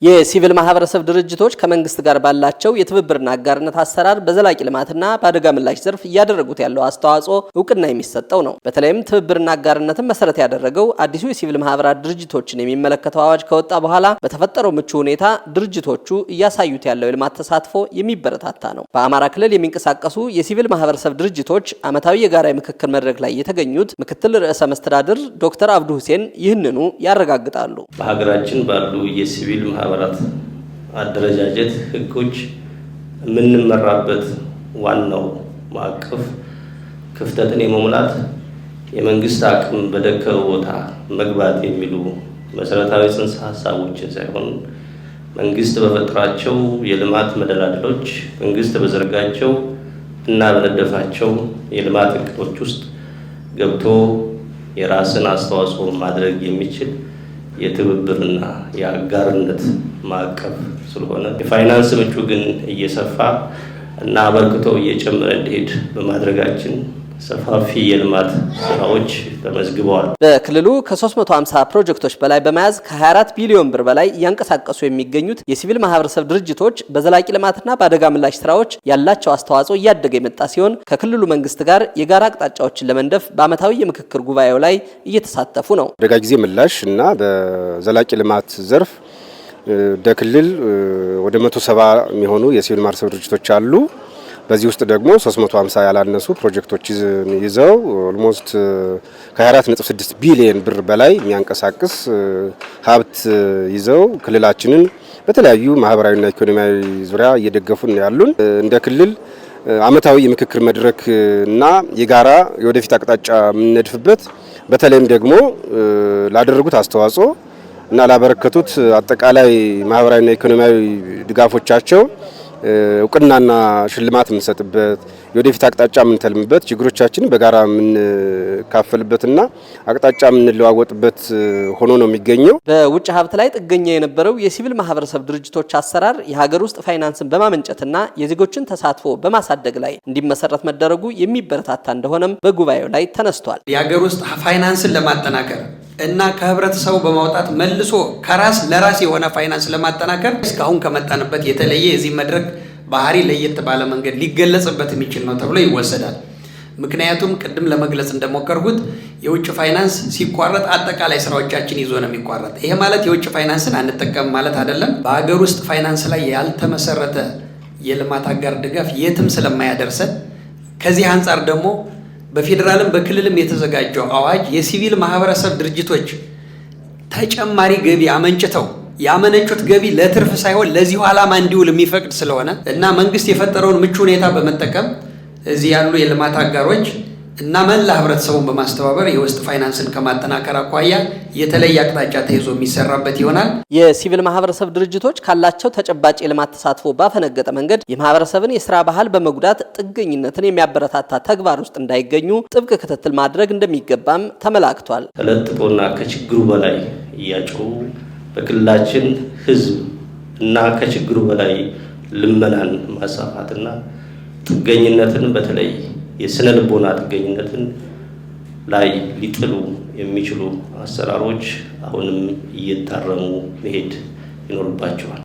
የሲቪል ማህበረሰብ ድርጅቶች ከመንግስት ጋር ባላቸው የትብብርና አጋርነት አሰራር በዘላቂ ልማትና በአደጋ ምላሽ ዘርፍ እያደረጉት ያለው አስተዋጽኦ እውቅና የሚሰጠው ነው። በተለይም ትብብርና አጋርነትን መሰረት ያደረገው አዲሱ የሲቪል ማህበራት ድርጅቶችን የሚመለከተው አዋጅ ከወጣ በኋላ በተፈጠረው ምቹ ሁኔታ ድርጅቶቹ እያሳዩት ያለው የልማት ተሳትፎ የሚበረታታ ነው። በአማራ ክልል የሚንቀሳቀሱ የሲቪል ማህበረሰብ ድርጅቶች ዓመታዊ የጋራ ምክክር መድረክ ላይ የተገኙት ምክትል ርዕሰ መስተዳድር ዶክተር አብዱ ሁሴን ይህንኑ ያረጋግጣሉ። በሀገራችን ባሉ የሲቪል ማህበራት አደረጃጀት ህጎች የምንመራበት ዋናው ማዕቀፍ ክፍተትን የመሙላት የመንግስት አቅም በደከመ ቦታ መግባት የሚሉ መሰረታዊ ጽንሰ ሐሳቦችን ሳይሆን መንግስት በፈጠራቸው የልማት መደላድሎች መንግስት በዘረጋቸው እና በነደፋቸው የልማት እቅዶች ውስጥ ገብቶ የራስን አስተዋጽኦ ማድረግ የሚችል የትብብርና የአጋርነት ማዕቀፍ ስለሆነ የፋይናንስ ምንጩ ግን እየሰፋ እና አበርክቶ እየጨመረ እንዲሄድ በማድረጋችን ሰፋፊ የልማት ስራዎች ተመዝግበዋል። በክልሉ ከ350 ፕሮጀክቶች በላይ በመያዝ ከ24 ቢሊዮን ብር በላይ እያንቀሳቀሱ የሚገኙት የሲቪል ማህበረሰብ ድርጅቶች በዘላቂ ልማትና በአደጋ ምላሽ ስራዎች ያላቸው አስተዋጽኦ እያደገ የመጣ ሲሆን ከክልሉ መንግስት ጋር የጋራ አቅጣጫዎችን ለመንደፍ በአመታዊ የምክክር ጉባኤው ላይ እየተሳተፉ ነው። አደጋ ጊዜ ምላሽ እና በዘላቂ ልማት ዘርፍ በክልል ወደ 170 የሚሆኑ የሲቪል ማህበረሰብ ድርጅቶች አሉ። በዚህ ውስጥ ደግሞ 350 ያላነሱ ፕሮጀክቶች ይዘው ኦልሞስት ከ24.6 ቢሊዮን ብር በላይ የሚያንቀሳቅስ ሀብት ይዘው ክልላችንን በተለያዩ ማህበራዊና ኢኮኖሚያዊ ዙሪያ እየደገፉን ያሉን እንደ ክልል አመታዊ የምክክር መድረክ እና የጋራ የወደፊት አቅጣጫ የምንነድፍበት በተለይም ደግሞ ላደረጉት አስተዋጽኦ እና ላበረከቱት አጠቃላይ ማህበራዊና ኢኮኖሚያዊ ድጋፎቻቸው እውቅናና ሽልማት የምንሰጥበት የወደፊት አቅጣጫ የምንተልምበት ችግሮቻችንን በጋራ የምንካፈልበትና አቅጣጫ የምንለዋወጥበት ሆኖ ነው የሚገኘው። በውጭ ሀብት ላይ ጥገኛ የነበረው የሲቪል ማህበረሰብ ድርጅቶች አሰራር የሀገር ውስጥ ፋይናንስን በማመንጨትና የዜጎችን ተሳትፎ በማሳደግ ላይ እንዲመሰረት መደረጉ የሚበረታታ እንደሆነም በጉባኤው ላይ ተነስቷል። የሀገር ውስጥ ፋይናንስን ለማጠናከር እና ከህብረተሰቡ በማውጣት መልሶ ከራስ ለራስ የሆነ ፋይናንስ ለማጠናከር እስካሁን ከመጣንበት የተለየ የዚህ መድረክ ባህሪ ለየት ባለ መንገድ ሊገለጽበት የሚችል ነው ተብሎ ይወሰዳል። ምክንያቱም ቅድም ለመግለጽ እንደሞከርኩት የውጭ ፋይናንስ ሲቋረጥ አጠቃላይ ስራዎቻችን ይዞ ነው የሚቋረጥ። ይሄ ማለት የውጭ ፋይናንስን አንጠቀም ማለት አይደለም። በሀገር ውስጥ ፋይናንስ ላይ ያልተመሰረተ የልማት አጋር ድጋፍ የትም ስለማያደርሰን ከዚህ አንጻር ደግሞ በፌደራልም በክልልም የተዘጋጀው አዋጅ የሲቪል ማህበረሰብ ድርጅቶች ተጨማሪ ገቢ አመንጭተው ያመነጩት ገቢ ለትርፍ ሳይሆን ለዚሁ ዓላማ እንዲውል የሚፈቅድ ስለሆነ እና መንግስት የፈጠረውን ምቹ ሁኔታ በመጠቀም እዚህ ያሉ የልማት አጋሮች እና መላ ህብረተሰቡን በማስተባበር የውስጥ ፋይናንስን ከማጠናከር አኳያ የተለየ አቅጣጫ ተይዞ የሚሰራበት ይሆናል። የሲቪል ማህበረሰብ ድርጅቶች ካላቸው ተጨባጭ የልማት ተሳትፎ ባፈነገጠ መንገድ የማህበረሰብን የስራ ባህል በመጉዳት ጥገኝነትን የሚያበረታታ ተግባር ውስጥ እንዳይገኙ ጥብቅ ክትትል ማድረግ እንደሚገባም ተመላክቷል። ተለጥጦና ከችግሩ በላይ እያጮሁ በክልላችን ህዝብ እና ከችግሩ በላይ ልመናን ማሳፋትና ጥገኝነትን በተለይ የስነ ልቦና ጥገኝነትን ላይ ሊጥሉ የሚችሉ አሰራሮች አሁንም እየታረሙ መሄድ ይኖርባቸዋል።